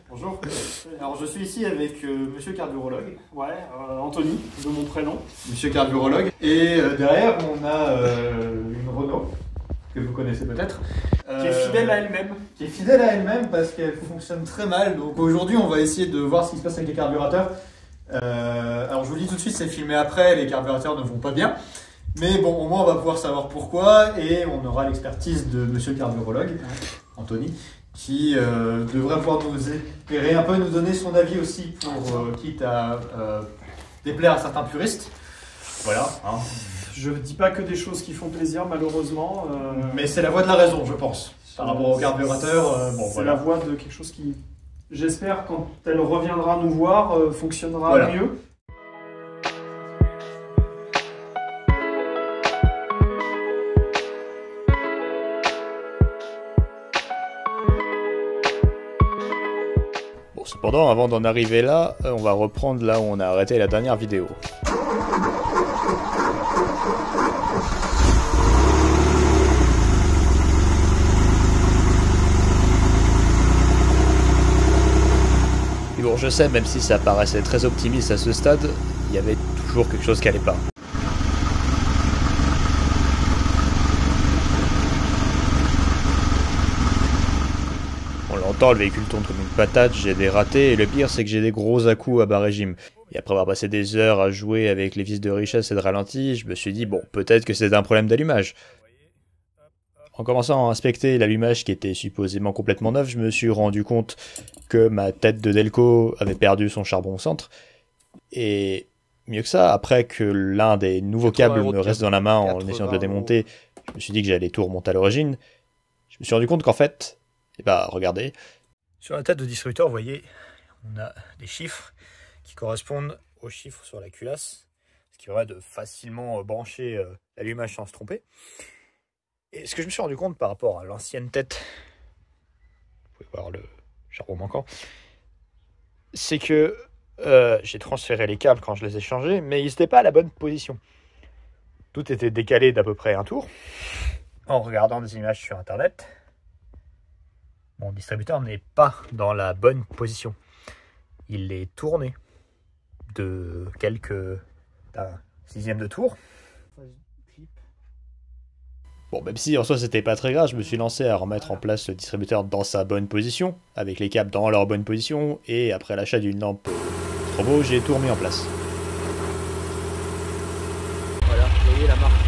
Bonjour. Alors je suis ici avec Monsieur Carburologue. Ouais, Anthony, de mon prénom. Monsieur Carburologue. Et derrière, on a une Renault, que vous connaissez peut-être. Qui est fidèle à elle-même. Qui est fidèle à elle-même parce qu'elle fonctionne très mal. Donc aujourd'hui, on va essayer de voir ce qui se passe avec les carburateurs. Alors je vous dis tout de suite, c'est filmé après, les carburateurs ne vont pas bien. Mais bon, au moins on va pouvoir savoir pourquoi et on aura l'expertise de Monsieur Carburologue, Anthony, qui devrait pouvoir nous éclairer un peu, nous donner son avis aussi pour quitte à déplaire à certains puristes. Voilà. Hein. Je dis pas que des choses qui font plaisir, malheureusement. Mais c'est la voie de la raison, je pense. Par rapport au carburateur, bon, c'est voilà. la voie de quelque chose qui, j'espère, quand elle reviendra nous voir, fonctionnera mieux. Bon, cependant, avant d'en arriver là, on va reprendre là où on a arrêté la dernière vidéo. Et bon, je sais, même si ça paraissait très optimiste à ce stade, il y avait toujours quelque chose qui allait pas. On l'entend, le véhicule tourne comme une patate, j'ai des ratés, et le pire c'est que j'ai des gros à-coups à bas régime. Et après avoir passé des heures à jouer avec les vis de richesse et de ralenti, je me suis dit, bon, peut-être que c'était un problème d'allumage. En commençant à inspecter l'allumage qui était supposément complètement neuf, je me suis rendu compte que ma tête de Delco avait perdu son charbon au centre. Et mieux que ça, après que l'un des nouveaux câbles me reste dans la main en essayant de le démonter, je me suis dit que j'allais tout remonter à l'origine. Je me suis rendu compte qu'en fait, et bah regardez, sur la tête de distributeur, vous voyez, on a des chiffres qui correspondent aux chiffres sur la culasse, ce qui permet de facilement brancher l'allumage sans se tromper. Et ce que je me suis rendu compte par rapport à l'ancienne tête, vous pouvez voir le charbon manquant, c'est que j'ai transféré les câbles quand je les ai changés, mais ils n'étaient pas à la bonne position. Tout était décalé d'à peu près un tour. En regardant des images sur internet, mon distributeur n'est pas dans la bonne position. Il est tourné de d'un sixième de tour. Bon, même si en soi c'était pas très grave, je me suis lancé à remettre en place le distributeur dans sa bonne position, avec les câbles dans leur bonne position, et après l'achat d'une lampe strobo, j'ai tout remis en place. Voilà, vous voyez la marque.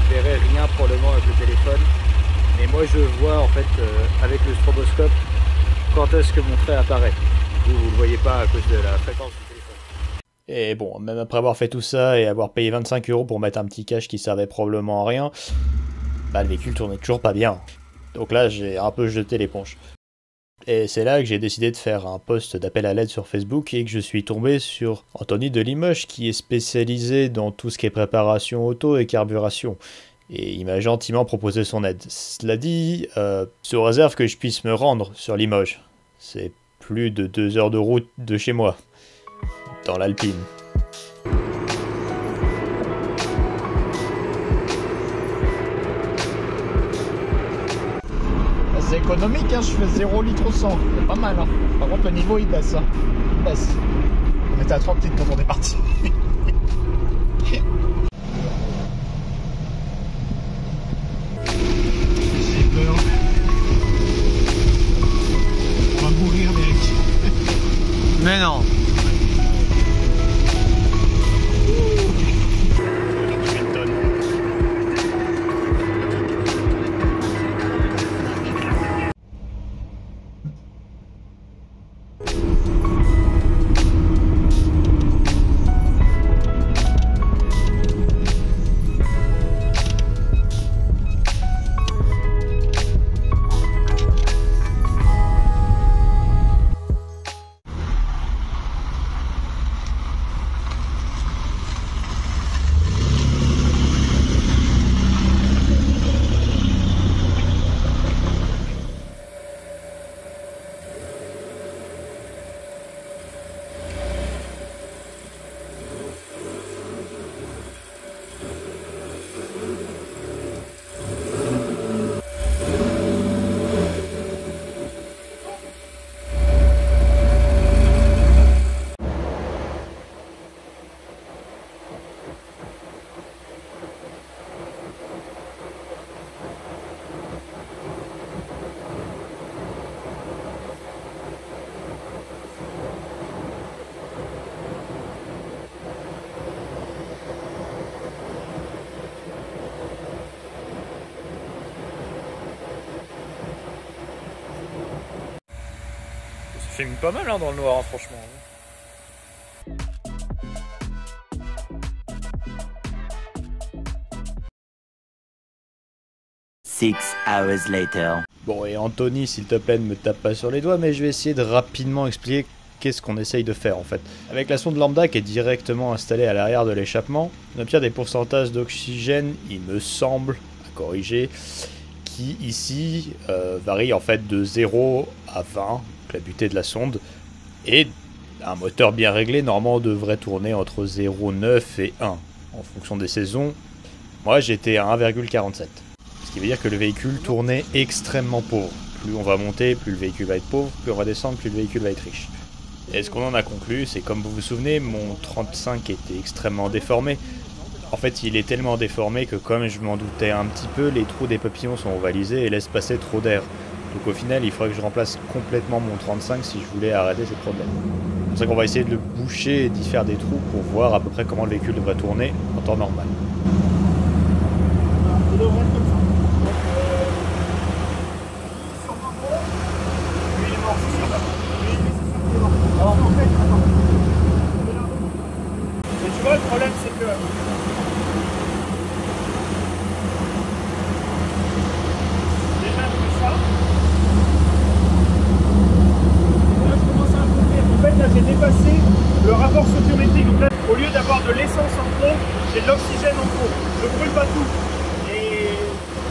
Je verrai rien pour le moment avec le téléphone, mais moi je vois en fait avec le stroboscope quand est-ce que mon trait apparaît. Vous le voyez pas à cause de la fréquence du téléphone. Et bon, même après avoir fait tout ça et avoir payé 25 € pour mettre un petit cache qui servait probablement à rien, bah, le véhicule tournait toujours pas bien. Donc là, j'ai un peu jeté l'éponge. Et c'est là que j'ai décidé de faire un post d'appel à l'aide sur Facebook et que je suis tombé sur Anthony de Limoges qui est spécialisé dans tout ce qui est préparation auto et carburation. Et il m'a gentiment proposé son aide. Cela dit, sous réserve que je puisse me rendre sur Limoges. C'est plus de 2 heures de route de chez moi, dans l'Alpine. C'est économique, hein, je fais 0 litre au 100, c'est pas mal. Hein. Par contre, le niveau il baisse. Hein. Il baisse. On était à 30 litres quand on est parti. J'ai peur. On va mourir, mec. Mais non. filme pas mal hein, dans le noir, hein, franchement. 6 hours later. Bon, et Anthony, s'il te plaît, ne me tape pas sur les doigts, mais je vais essayer de rapidement expliquer qu'est-ce qu'on essaye de faire en fait. Avec la sonde lambda qui est directement installée à l'arrière de l'échappement, on obtient des pourcentages d'oxygène, il me semble, à corriger, qui ici varient en fait de 0 à 20, donc la butée de la sonde, et un moteur bien réglé, normalement, devrait tourner entre 0,9 et 1, en fonction des saisons. Moi, j'étais à 1,47. Ce qui veut dire que le véhicule tournait extrêmement pauvre. Plus on va monter, plus le véhicule va être pauvre, plus on va descendre, plus le véhicule va être riche. Et ce qu'on en a conclu, c'est comme vous vous souvenez, mon 35 était extrêmement déformé. En fait, il est tellement déformé que comme je m'en doutais un petit peu, les trous des papillons sont ovalisés et laissent passer trop d'air. Donc au final, il faudrait que je remplace complètement mon 35 si je voulais arrêter ces problèmes. C'est pour ça qu'on va essayer de le boucher et d'y faire des trous pour voir à peu près comment le véhicule devrait tourner en temps normal. Il devrait être comme ça. Alors en fait, attends. Mais tu vois, le problème c'est que déjà tout ça. Là je commence à comprendre. En fait là j'ai dépassé le rapport stoichiométrique. Donc là, au lieu d'avoir de l'essence en trop, j'ai de l'oxygène en trop. Je brûle pas tout. Et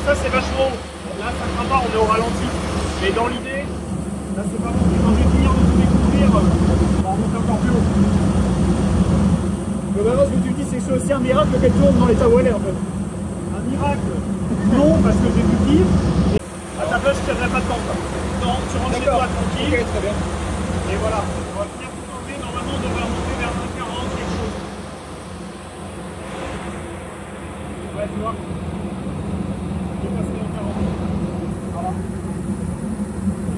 ça c'est vachement haut. Là ça craint pas, on est au ralenti. Mais dans l'idée, là c'est pas bon. Quand je vais finir de tout découvrir, on va remonter encore plus haut. Globalement, ce que tu me dis, c'est que c'est aussi un miracle qu'elle tourne dans l'état où elle est en fait. Un miracle, non, parce que j'ai du pire. À ta place, je tiendrai pas de temps. Non, tu rentres chez toi tranquille. Ok, très bien. Et voilà, on va finir tout enlever. Normalement, on devrait remonter vers 1,40, quelque chose. Ouais, tu vois. Dépasser 1,40. Voilà.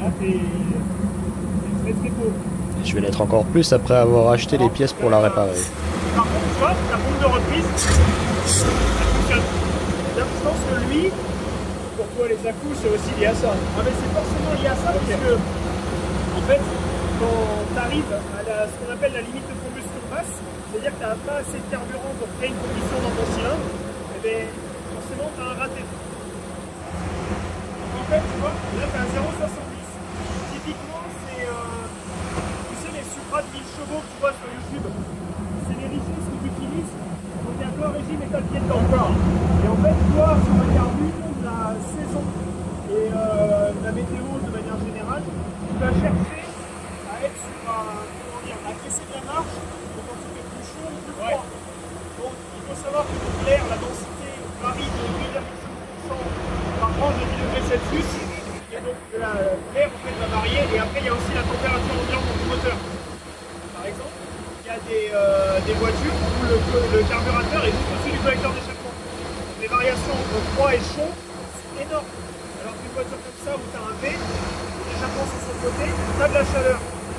Là, t'es très pauvre. Je vais l'être encore plus après avoir acheté les pièces pour la réparer. Par contre, tu vois, ta pompe de reprise, elle fonctionne. Là, je pense que lui, pour toi les à-coups, c'est aussi lié à ça. Ah, mais c'est forcément lié à ça, parce que, en fait, quand tu arrives à ce qu'on appelle la limite de combustion basse, c'est-à-dire que tu n'as pas assez de carburant pour créer une combustion dans ton cylindre, et bien, forcément, tu as un raté. Donc, en fait, tu vois, là, tu as 0,70. Typiquement, c'est, tu sais, les Supra de 1000 chevaux que tu vois sur YouTube. C'est les régimes que tu utilises, donc il y a plein de régimes et t'as le pied dedans. Et en fait, toi, sur un carbu, la saison et la météo de manière générale, tu vas chercher à être sur à casser de la marche, donc quand il fait plus chaud ou plus froid. Donc il faut savoir que l'air, la densité varie de 2,5% par tranche de 10 degrés Celsius. Et donc l'air en fait va varier, et après il y a aussi la température ambiante du moteur. Par exemple, il y a des voitures où le carburateur est juste au-dessus du collecteur d'échappement. Les variations entre froid et chaud, c'est énorme. Alors qu'une voiture comme ça où tu as un V, l'échappement sur son côté, tu as de la chaleur.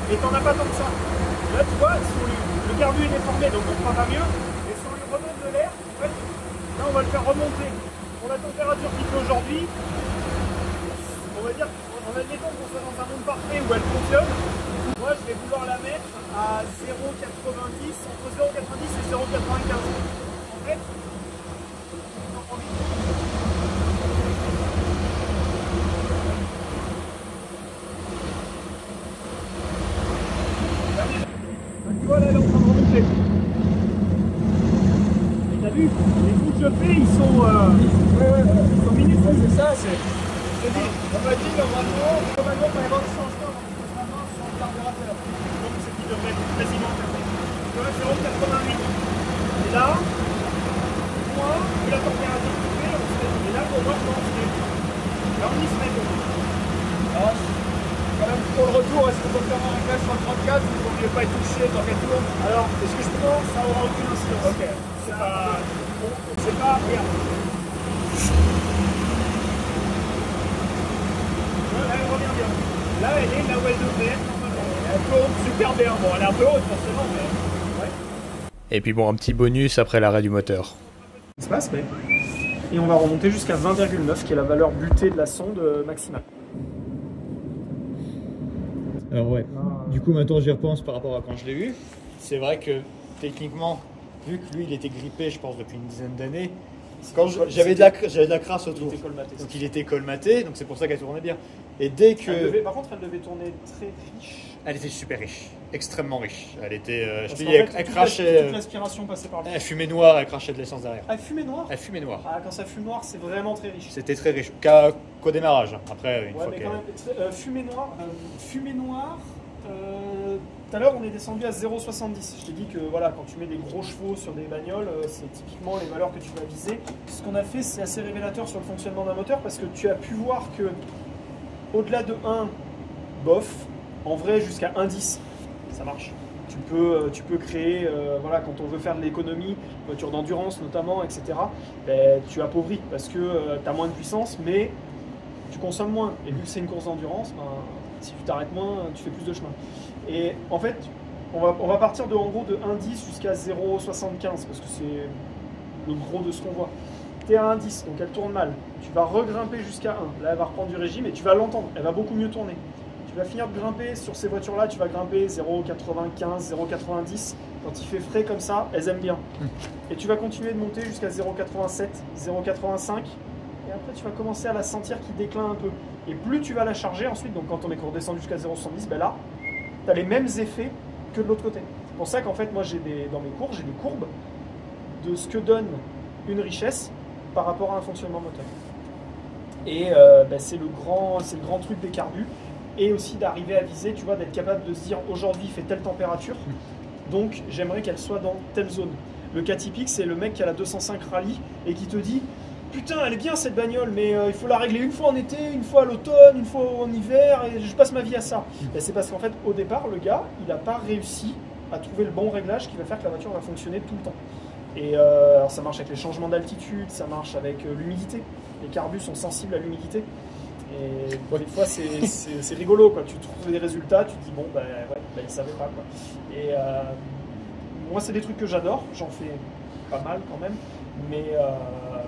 Et tu n'en as pas tant que ça. Là tu vois, le carbu est déformé, donc on fera pas mieux. Et si on lui remonte de l'air, en fait, là on va le faire remonter. Pour la température qu'il fait aujourd'hui, on va dire, en admettant qu'on soit dans un monde parfait où elle fonctionne, moi je vais vouloir la mettre à 0,90, entre 0,90 et 0,95. En fait, tu vois là, elle est en train de remonter. Et t'as vu, les coups que je fais, ils sont minuscules, c'est ça. Je te dis, on m'a dit normalement, quand il va y avoir du changement sur le carburateur. Donc c'est qui devrait être quasiment perfect. Tu vois, 0,88. Et là, moi, vu la température qu'il fait, on se met. Et là, pour moi, je pense que là, on y se met. Alors, quand même, pour le retour, est-ce qu'on peut faire un réglage sur le 34 ou il vaut mieux pas être touché dans quel tour? Alors, est-ce que je pense ça aura aucune incidence? Ok. C'est pas. Regarde. Là, elle revient bien. Là, elle est là où elle devrait être normalement. Elle tourne super bien. Bon, elle est un peu haute forcément, mais. Ouais. Et puis bon, un petit bonus après l'arrêt du moteur. Ça se passe, mais. Et on va remonter jusqu'à 20,9 qui est la valeur butée de la sonde maximale. Alors ouais, du coup maintenant j'y repense par rapport à quand je l'ai eu. C'est vrai que techniquement, vu que lui il était grippé je pense depuis une dizaine d'années, j'avais de la crasse autour. Il était colmaté. Donc il était colmaté, donc c'est pour ça qu'elle tournait bien. Et dès que... Par contre, elle devait tourner très riche. Elle était super riche, extrêmement riche. Elle était, je te dis, elle Toute crachait... l'aspiration passait par là. Elle fumait noire, elle crachait de l'essence derrière. Ah, fumée noire. Elle fumait noire. Ah, quand ça fume noir, c'est vraiment très riche. C'était très riche, qu'au démarrage. Après, une Ouais, fois mais qu'elle... quand même, fumée noire. Tout à l'heure, on est descendu à 0,70. Je t'ai dit que voilà, quand tu mets des gros chevaux sur des bagnoles, c'est typiquement les valeurs que tu vas viser. Ce qu'on a fait, c'est assez révélateur sur le fonctionnement d'un moteur parce que tu as pu voir que au-delà de 1, bof, en vrai, jusqu'à 1,10, ça marche. Tu peux créer, voilà, quand on veut faire de l'économie, voiture d'endurance notamment, etc., ben, tu appauvris parce que tu as moins de puissance, mais tu consommes moins. Et vu que c'est une course d'endurance, ben, si tu t'arrêtes moins, tu fais plus de chemin. Et en fait, on va partir de, en gros, de 1,10 jusqu'à 0,75 parce que c'est le gros de ce qu'on voit. Tu es à 1,10, donc elle tourne mal. Tu vas regrimper jusqu'à 1. Là, elle va reprendre du régime et tu vas l'entendre. Elle va beaucoup mieux tourner. Tu vas finir de grimper sur ces voitures-là, tu vas grimper 0,95, 0,90. Quand il fait frais comme ça, elles aiment bien. Et tu vas continuer de monter jusqu'à 0,87, 0,85. Et après, tu vas commencer à la sentir qui décline un peu. Et plus tu vas la charger ensuite, donc quand on est redescendu jusqu'à 0,70, ben là, tu as les mêmes effets que de l'autre côté. C'est pour ça qu'en fait, moi, dans mes cours, j'ai des courbes de ce que donne une richesse par rapport à un fonctionnement moteur. Et ben, c'est le grand truc des carbus. Et aussi d'arriver à viser, tu vois, d'être capable de se dire aujourd'hui il fait telle température, donc j'aimerais qu'elle soit dans telle zone. Le cas typique, c'est le mec qui a la 205 Rallye et qui te dit putain, elle est bien cette bagnole, mais il faut la régler une fois en été, une fois à l'automne, une fois en hiver, et je passe ma vie à ça. Et c'est parce qu'en fait, au départ, le gars, il n'a pas réussi à trouver le bon réglage qui va faire que la voiture va fonctionner tout le temps. Et alors ça marche avec les changements d'altitude, ça marche avec l'humidité. Les carbus sont sensibles à l'humidité. Et des fois, c'est rigolo, quoi. Tu trouves des résultats, tu te dis, bon, ben ouais, il ne savait pas, quoi. Et moi, c'est des trucs que j'adore, j'en fais pas mal quand même, mais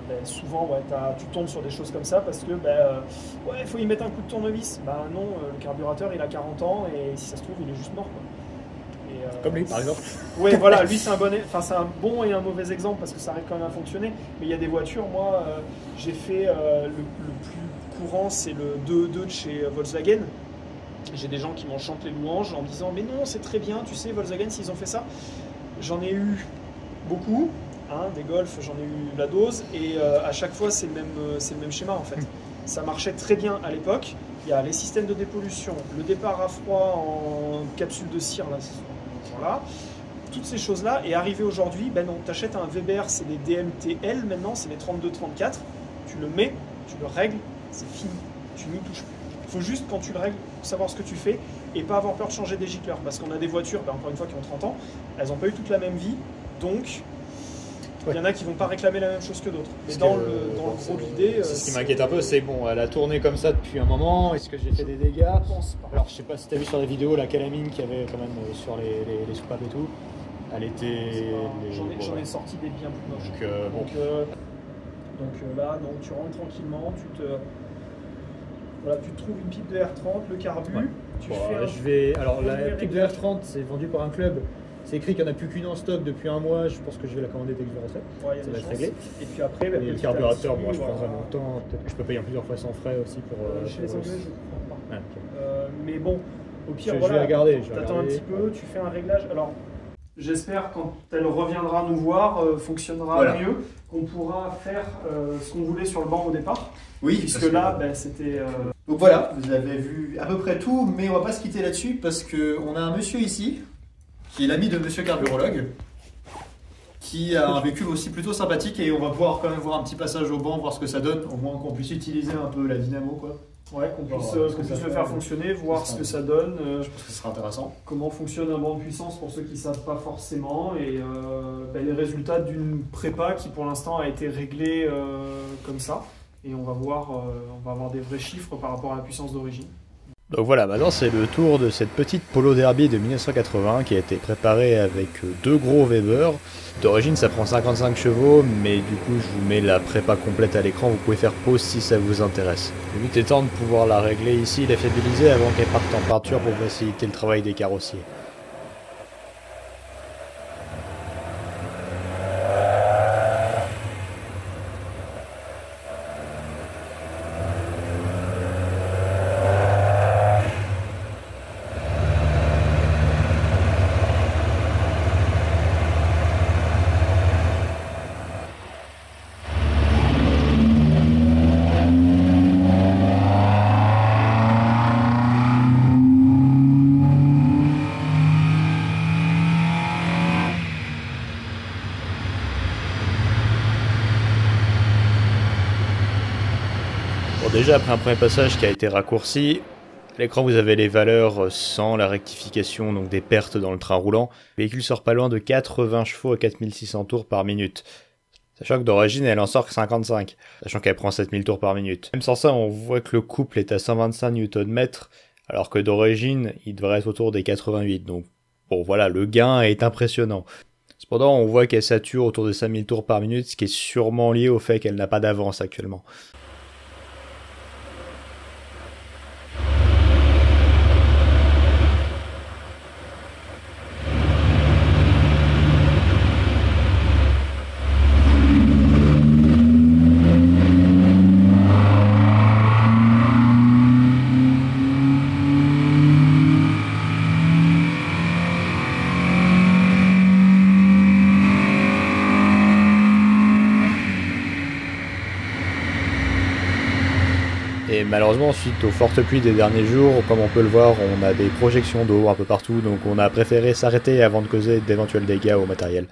ben, souvent, ouais, tu tombes sur des choses comme ça parce que, ouais, il faut y mettre un coup de tournevis. Ben non, le carburateur, il a 40 ans et si ça se trouve, il est juste mort, quoi. Et, comme lui, par exemple. Oui, voilà, lui, c'est un bon et un mauvais exemple parce que ça arrive quand même à fonctionner. Mais il y a des voitures, moi, j'ai fait le plus courant, c'est le 2.2 de chez Volkswagen. J'ai des gens qui m'en chantent les louanges en me disant mais non, c'est très bien, tu sais, Volkswagen, s'ils ont fait ça. J'en ai eu beaucoup, hein, des Golf, j'en ai eu la dose, et à chaque fois, c'est le même schéma en fait. Ça marchait très bien à l'époque. Il y a les systèmes de dépollution, le départ à froid en capsule de cire, là, voilà. Toutes ces choses-là, et arrivé aujourd'hui, ben non, tu achètes un Weber, c'est des DMTL maintenant, c'est les 32-34, tu le mets, tu le règles, c'est fini, tu n'y touches plus. Il faut juste, quand tu le règles, savoir ce que tu fais et pas avoir peur de changer des gicleurs. Parce qu'on a des voitures, encore une fois, qui ont 30 ans, elles n'ont pas eu toute la même vie, donc il y en a qui ne vont pas réclamer la même chose que d'autres. Mais dans le gros de l'idée... Ce qui m'inquiète un peu, c'est bon, elle a tourné comme ça depuis un moment, est-ce que j'ai fait des dégâts? Alors je sais pas si tu as vu sur les vidéos la calamine qu'il y avait quand même sur les soupapes et tout, elle était... J'en ai sorti des bien plus moches. Donc, là, non, tu rentres tranquillement, voilà, tu te trouves une pipe de R30, le carbu, ouais. tu fais Alors la pipe de R30, c'est vendu par un club. C'est écrit qu'il n'y en a plus qu'une en stock depuis un mois. Je pense que je vais la commander dès que je le recette. Ouais, ça va être réglé. Et puis après, et le carburateur, moi je prendrai mon temps. Peut-être que je peux payer en plusieurs fois sans frais aussi pour. Chez les Anglais, je ne crois pas. Ah, okay. Mais bon, au pire, je vais regarder. Tu attends un petit peu, tu fais un réglage. Alors, j'espère quand elle reviendra nous voir, fonctionnera mieux, qu'on pourra faire ce qu'on voulait sur le banc au départ. Oui, puisque là, c'était. Donc voilà, vous avez vu à peu près tout, mais on va pas se quitter là-dessus parce qu'on a un monsieur ici, qui est l'ami de monsieur carburologue, qui a un véhicule aussi plutôt sympathique et on va pouvoir quand même voir un petit passage au banc, voir ce que ça donne, au moins qu'on puisse utiliser un peu la dynamo, quoi. Ouais, qu'on puisse le faire fonctionner, voir ce que ça donne. Je pense que ce sera intéressant. Comment fonctionne un banc de puissance pour ceux qui ne savent pas forcément et les résultats d'une prépa qui pour l'instant a été réglée comme ça. Et on va avoir des vrais chiffres par rapport à la puissance d'origine. Donc voilà, maintenant c'est le tour de cette petite Polo Derby de 1980 qui a été préparée avec deux gros Weber. D'origine ça prend 55 chevaux, mais du coup je vous mets la prépa complète à l'écran, vous pouvez faire pause si ça vous intéresse. Le but étant de pouvoir la régler ici, la fiabiliser avant qu'elle parte en peinture pour faciliter le travail des carrossiers. Bon, déjà après un premier passage qui a été raccourci, à l'écran vous avez les valeurs sans la rectification, donc des pertes dans le train roulant. Le véhicule sort pas loin de 80 chevaux à 4600 tours par minute. Sachant que d'origine elle en sort que 55, sachant qu'elle prend 7000 tours par minute. Même sans ça on voit que le couple est à 125 Nm, alors que d'origine il devrait être autour des 88, donc bon voilà, le gain est impressionnant. Cependant on voit qu'elle sature autour de 5000 tours par minute, ce qui est sûrement lié au fait qu'elle n'a pas d'avance actuellement. Et malheureusement, suite aux fortes pluies des derniers jours, comme on peut le voir, on a des projections d'eau un peu partout, donc on a préféré s'arrêter avant de causer d'éventuels dégâts au matériel.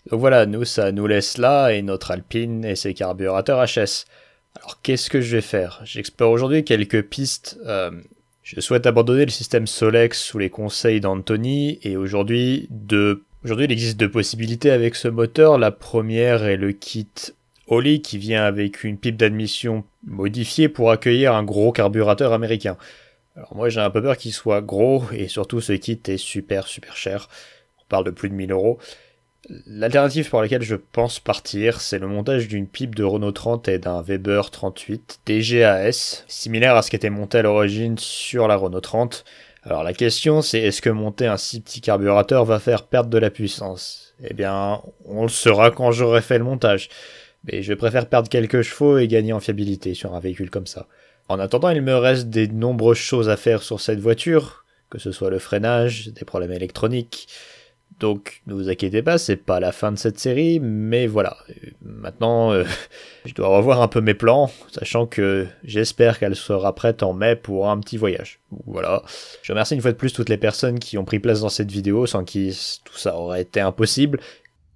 Donc voilà, nous ça nous laisse là, et notre Alpine et ses carburateurs HS. Alors qu'est-ce que je vais faire? J'explore aujourd'hui quelques pistes. Je souhaite abandonner le système Solex sous les conseils d'Anthony, et aujourd'hui il existe deux possibilités avec ce moteur. La première est le kit Holley qui vient avec une pipe d'admission modifiée pour accueillir un gros carburateur américain. Alors moi j'ai un peu peur qu'il soit gros, et surtout ce kit est super cher. On parle de plus de 1000 €. L'alternative pour laquelle je pense partir, c'est le montage d'une pipe de Renault 30 et d'un Weber 38 DGAS, similaire à ce qui était monté à l'origine sur la Renault 30. Alors la question c'est, est-ce que monter un si petit carburateur va faire perdre de la puissance? Eh bien, on le saura quand j'aurai fait le montage. Mais je préfère perdre quelques chevaux et gagner en fiabilité sur un véhicule comme ça. En attendant, il me reste de nombreuses choses à faire sur cette voiture, que ce soit le freinage, des problèmes électroniques. Donc ne vous inquiétez pas, c'est pas la fin de cette série, mais voilà. Maintenant, je dois revoir un peu mes plans, sachant que j'espère qu'elle sera prête en mai pour un petit voyage. Voilà. Je remercie une fois de plus toutes les personnes qui ont pris place dans cette vidéo, sans qui tout ça aurait été impossible.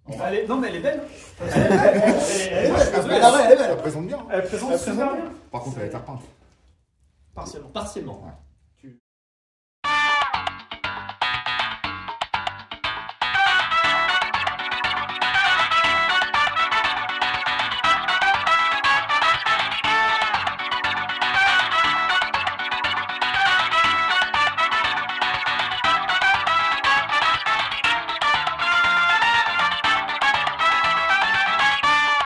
Non mais elle est belle. Elle est belle. Elle présente bien. Elle présente super bien. Par contre, elle est repeinte. Partiellement.